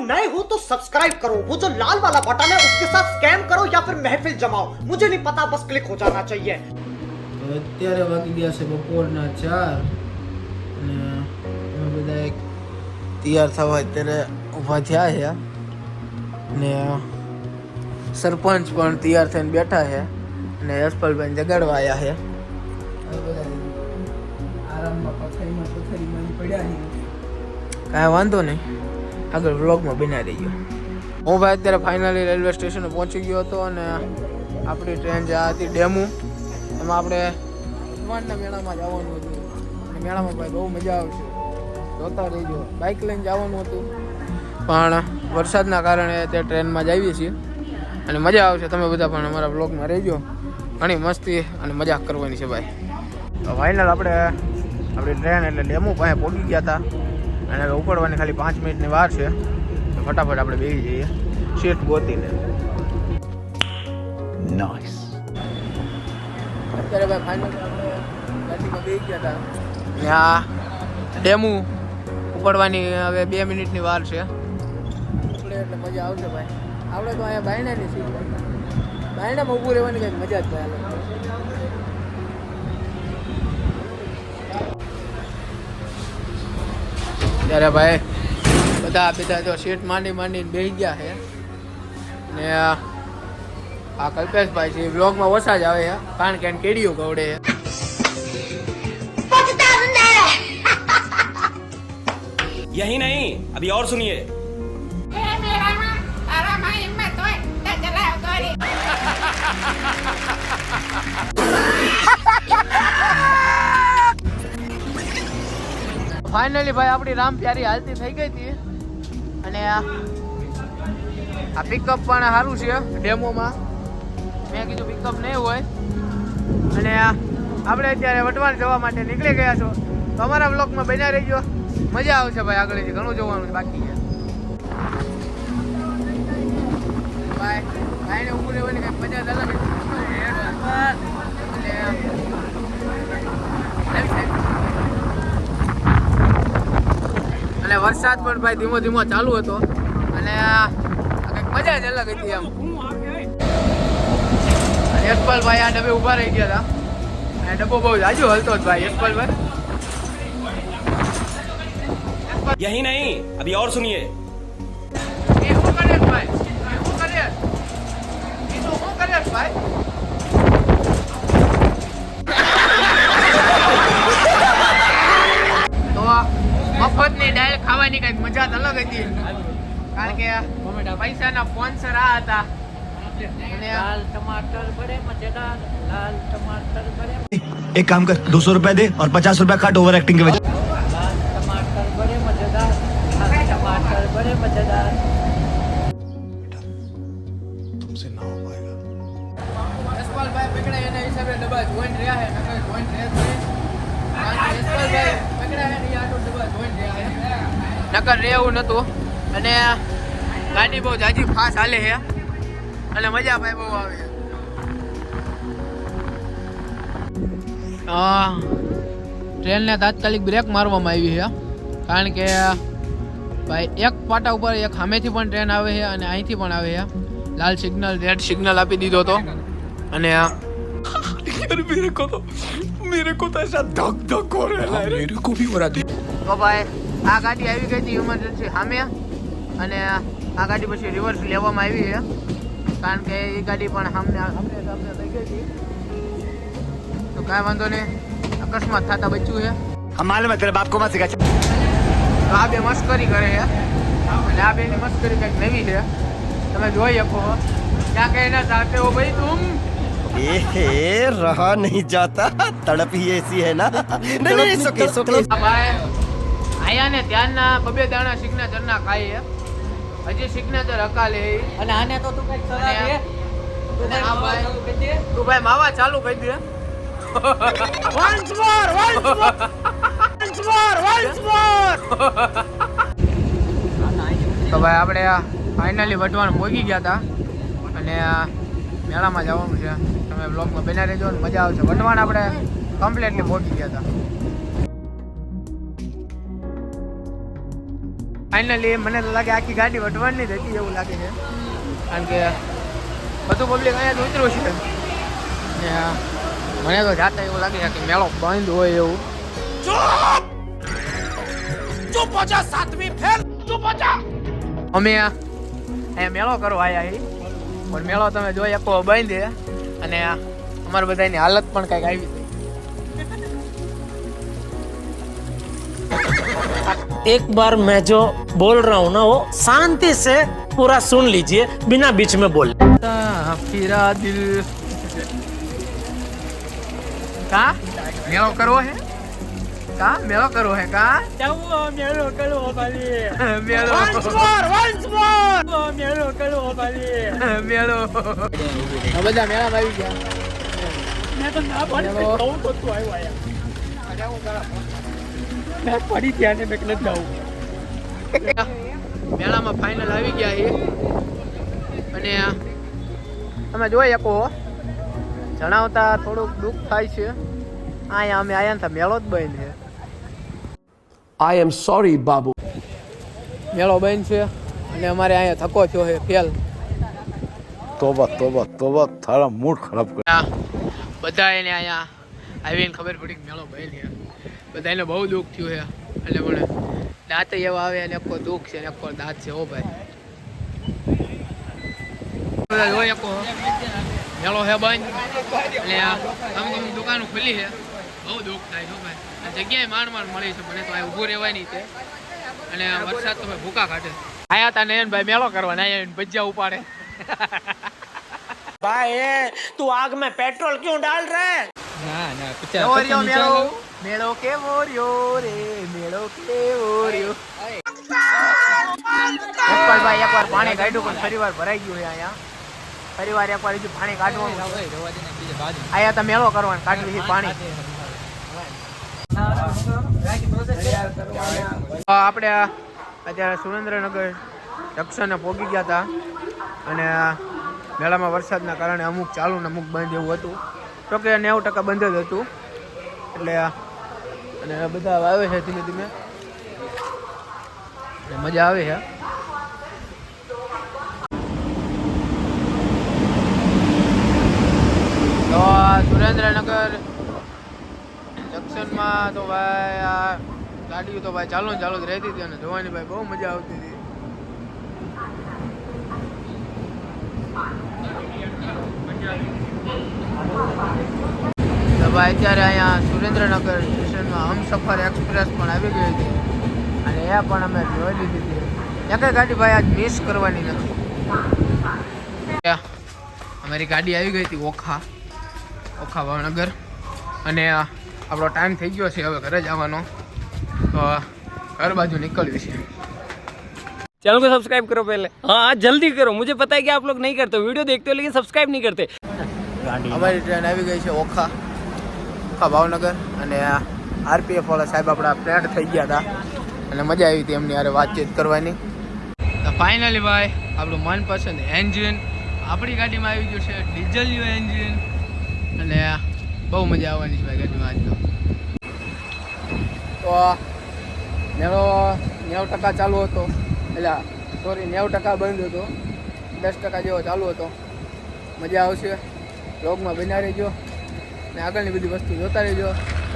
नए हो तो सब्सक्राइब करो, वो जो लाल वाला बटन है उसके साथ स्कैम करो या फिर महफिल जमाओ, मुझे नहीं पता, बस क्लिक हो जाना चाहिए। અત્યારે વાગી ગયા છે બપોરના 4 અને અમે બધા એક તૈયાર થવા અત્યારે ઊભા થયા છે ને સરપંચ પણ તૈયાર થઈને બેઠા છે અને યશપાલભાઈ જગાડવા આવ્યા છે. આરામમાં પથારીમાં પડ્યા છે. કાંઈ વાંધો નહીં, આગળ વ્લોગમાં બના રહીજો. હું ભાઈ અત્યારે ફાઇનલી રેલવે સ્ટેશને પહોંચી ગયો હતો અને આપણી ટ્રેન જ્યાં હતી ડેમુ, એમાં આપણે હનુમાનના મેળામાં જવાનું હતું. અને મેળામાં ભાઈ બહુ મજા આવશે, જોતા રહીજો. બાઇક લઈને જવાનું હતું પણ વરસાદના કારણે તે ટ્રેનમાં જ આવીએ છીએ અને મજા આવશે. તમે બધા પણ અમારા બ્લોગમાં રહેજો, ઘણી મસ્તી અને મજાક કરવાની છે ભાઈ. ફાઇનલ આપણે આપણી ટ્રેન એટલે ડેમુ પાસે પહોંચી ગયા હતા અને હવે ઉપડવાની ખાલી 5 મિનિટની વાર છે. તો ફટાફટ આપણે બેસી જઈએ સીટ ગોતીને. નાઇસ. અત્યારે ભાઈ ફાઇનલ આપણે ગાડીમાં બેસી ગયા હતા ને આ ડેમુ ઉપડવાની હવે 2 મિનિટની વાર છે. ઉપડે એટલે મજા આવશે ભાઈ. આપણે તો અહીંયા બાયણાની સીટ, બાયણામાં ઊભું રહેવાની કંઈક મજા જ ભાઈ. ત્યારે ભાઈ બધા તો સીટ માંડીને બેસી ગયા છે ને આ કલ્પેશભાઈ છે વ્લોગમાં ઓછા જ આવે છે કારણ કે કેડીઓ ગવડે છે. यही नहीं, अभी और सुनिए. ફાઇનલી ભાઈ આપણી રામ પ્યારી હાલતી થઈ ગઈ હતી અને આ પિકઅપ પણ સારું છે ડેમોમાં. મેં કીધું પિકઅપ નહીં હોય અને આપણે અત્યારે વટવાણ જવા માટે નીકળી ગયા છો. તો અમારા બ્લોગમાં બન્યા રહીજો, મજા આવશે ભાઈ. આગળથી ઘણું જોવાનું બાકી છે ભાઈ. ભાઈને ઊભું રહેવાની કંઈક મજા જ અલગ અને વરસાદ પણ ભાઈ ધીમો ધીમો ચાલુ હતો અને કંઈક મજા જ અલગ હતી એમ. યશપાલભાઈ આ ડબ્બે ઊભા રહી ગયા હતા અને ડબ્બો બહુ જાજો હલતો જ ભાઈ. યશપાલભાઈ यही नहीं, अभी और सुनिए. મફતની ડાયલ ખાવાની કઈક મજા જ અલગ હતી કારણ કે પૈસાના સ્પોન્સર આ હતા. લાલ ટમાટર બડે મજેદાર, લાલ ટમાટર બડે. एक काम कर 200 रुपए दे और 50 रुपए काट ओवर एक्टिंग के वजह. लाल टमाटर बड़े मजेदार, लाल टमाटर बड़े मजेदार. तुमसे ना हो पाएगा. યશપાલભાઈ પકડા એના હિસાબે ડબ્બા જોઈન્ટ રહ્યા છે. નકર જોઈન્ટ રહ્યા છે યશપાલભાઈ પકડા એને આટો ડબ્બા જોઈન્ટ રહ્યા છે. નકર રહેવું નતું અને ગાડી બહુ જાજી ફાસ્ટ હાલે છે અને મજા ભાઈ બહુ આવે છે. ટ્રેનને તાત્કાલિક બ્રેક મારવામાં આવી છે કારણ કે ભાઈ એક પાટા ઉપર એક સામેથી પણ ટ્રેન આવે છે અને અહીંથી પણ આવે છે. લાલ સિગ્નલ, રેડ સિગ્નલ આપી દીધો હતો અને मेरे को तो ऐसा धक धक हो रहा है. मेरे को भी हो रहा था. તો ભાઈ આ ગાડી આવી ગઈ હતી ઇમરજન્સી સામે અને આ ગાડી પછી રિવર્સ લેવામાં આવી છે કારણ કે એ ગાડી પણ સામે થઈ ગઈ હતી. તો કાંઈ વાંધો નહીં, અકસ્માત થતા બચ્યું છે. हम मालूम है तेरे बाप को मत सिखा. તો આ બે મસ્કરી કરે છે અને આ બેની મસ્કરી કંઈક નવી છે, તમે જોઈ શકો. ક્યાં કહેના ચાહતે હો ભાઈ તુમ? रहा नहीं जाता, तड़प ही ऐसी है ना. नहीं ભાઈ આયા ને ધ્યાનના બબે દાણા સિગ્નેચરના ખાઈ છે, હજી સિગ્નેચર હકાલે અને આને તો તું કઈક સલાહ દે. તું ભાઈ માવા ચાલુ કરી દે. once more તો ભાઈ આપણે ફાઇનલી વટવાણ પહોંચી ગયા હતા અને મેળામાં જવાનું છે. તમે બ્લોગમાં બના રહેજો ને મજા આવશે. વટવાણ આપણે કમ્પ્લીટલી પહોંચી ગયા હતા. ફાઇનલી મને તો લાગે આખી ગાડી વટવાની જ હતી એવું લાગે છે, કારણ કે બધું પબ્લિક અહીંયા જ ઉતર્યું છે ને મને તો જાતા એવું લાગે છે કે મેળો બંધ હોય એવું. અમે અહીંયા મેળો કરવા આવ્યા છીએ, પણ મેળો તમે જોઈ શકો બંધ છે અને અમારા બધાની હાલત પણ કંઈક આવી છે. एक बार मैं जो बोल रहा हूँ ना वो शांति से पूरा सुन लीजिए बिना बीच में बोल. फिरा दिल का मेलो करવો है का मेलो करવો है का मेलो करવો ભાઈ મેલો once more મેલો કરવો ભાઈ મેલો બધા મેળામાં આવી ગયા. મેં તો ના પાડી કહું તો તું આવ્યો આયા હું કરા મેં પડી ત્યાં ને મેં નથી જાઉં. મેળામાં ફાઇનલ આવી ગયા છે અને તમે જોઈ શકો જણાવતા થોડુંક દુઃખ થાય છે. અહીંયા અમે આયા ને મેળો જ બંધ છે. I am sorry, Babu. મેળો બંધ છે અને અમારે અહીંયા થકો થયો છે ફેલ. તોબા તોબા તોબા, તારા મૂડ ખરાબ કર. બધા એને અહીંયા આવીને ખબર પડી કે મેળો બંધ છે. બધાને બહુ દુઃખ થયું છે એટલે પણ દાંત એવા આવે અને કોઈ દુઃખ છે ને કોઈ દાંત છે. ઓ ભાઈ બધા જોઈ શકો મેળો છે બંધ અને અમુક દુકાનો ખુલ્લી છે. બહુ દુઃખ થાય છે ભાઈ. જગ્યાએ માંડ મળી છે મને તો આ ઊભું રહેવાય નહીં છે અને વરસાદ તો ભાઈ ભૂકા કાઢે. આયા તા નયનભાઈ મેળો કરવા આયા ભજીયા ઉપાડે. भाई तू आग में पेट्रोल क्यों डाल रहा है? મેળો કેવો રહ્યો રે મેળો કેવો રહ્યો. ભાઈ એકવાર પાણી કાઢ્યું પણ ફરીવાર ભરાઈ ગયું છે અહીંયા. ફરીવાર એકવાર હજુ પાણી કાઢવાનું આયા તા મેળો કરવાનું કાઢ્યું છે પાણી. આપણે અત્યારે સુરેન્દ્રનગર જંકશને પહોંચી ગયા હતા અને મેળામાં વરસાદના કારણે અમુક ચાલુ ને અમુક બંધ એવું હતું. તો કે 90% બંધ જ હતું એટલે અને બધા આવે છે ધીમે ધીમે મજા આવે છે. તો સુરેન્દ્રનગર જંકશનમાં તો ભાઈ આ ગાડીઓ તો ભાઈ ચાલુ જ રહેતી હતી અને જોવાની ભાઈ બહુ મજા આવતી હતી. તો ભાઈ અત્યારે અહીંયા સુરેન્દ્રનગર સ્ટેશનમાં હમસફર એક્સપ્રેસ પણ આવી ગઈ હતી અને એ પણ અમે જોઈ લીધી હતી. એક ગાડી ભાઈ આજ મિસ કરવાની નથી. અમારી ગાડી આવી ગઈ હતી ઓખા ભાવનગર અને આપણો ટાઈમ થઈ ગયો છે હવે ઘરે જવાનો. તો ઘર બાજુ નીકળ્યું છે. चैनल को सब्सक्राइब करो पहले. हाँ जल्दी करो, मुझे पता है कि आप लोग नहीं करते, वीडियो देखते हो लेकिन सब्सक्राइब नहीं करते. અમારી ટ્રેન આવી ગઈ છે ઓખા ભાવનગર અને આરપીએફ વાળા સાહેબ આપણા ફ્રેન્ડ થઈ ગયા હતા અને મજા આવી હતી એમની હારે વાતચીત કરવાની. તો ફાઇનલી ભાઈ આપણું મનપસંદ એન્જિન આપણી ગાડીમાં આવી ગયું છે, ડીઝલ એન્જિન અને બહુ મજા આવવાની છે ભાઈ ગાડીમાં આજ તો. મેળો 90% ચાલુ હતો, એટલે સોરી 90% બંધ હતો, 10% જેવો ચાલુ હતો. મજા આવશે, બ્લોગમાં બન્યા રહેજો અને આગળની બધી વસ્તુ જોતા રહેજો.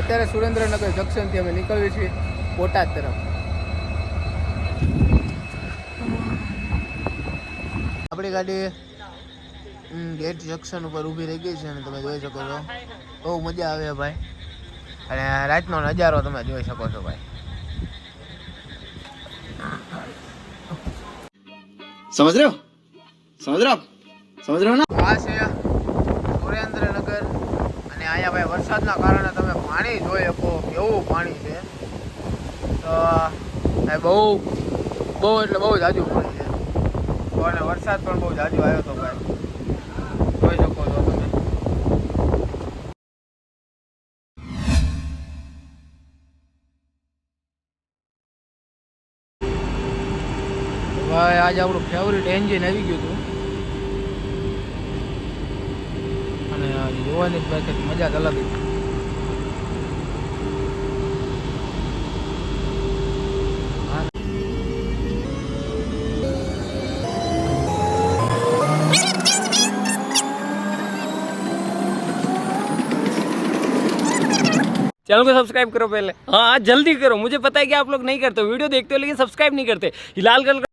અત્યારે સુરેન્દ્રનગર જંકશનથી અમે નીકળીએ છીએ બોટાદ તરફ. આપણી ગાડી ગેટ જંકશન ઉપર ઊભી રહી ગઈ છે અને તમે જોઈ શકો છો બહુ મજા આવે ભાઈ અને રાતનો નજારો તમે જોઈ શકો છો ભાઈ. समझ रहे हो ना? આ છે સુરેન્દ્રનગર અને અહીંયા ભાઈ વરસાદના કારણે તમે પાણી જોઈ શકો કેવું પાણી છે. તો બહુ એટલે બહુ જાજુ પાણી છે અને વરસાદ પણ બહુ જાજુ આવ્યો હતો ભાઈ, જોઈ શકો છો તમે. ભાઈ આજે આપણું ફેવરિટ એન્જિન આવી ગયું હતું અને જોવાની ભાઈ કંઈક મજા જ અલગ હતી. चैनल को सब्सक्राइब करो पहले, हाँ जल्दी करो, मुझे पता है कि आप लोग नहीं करते, वीडियो देखते हो लेकिन सब्सक्राइब नहीं करते। लाल कलर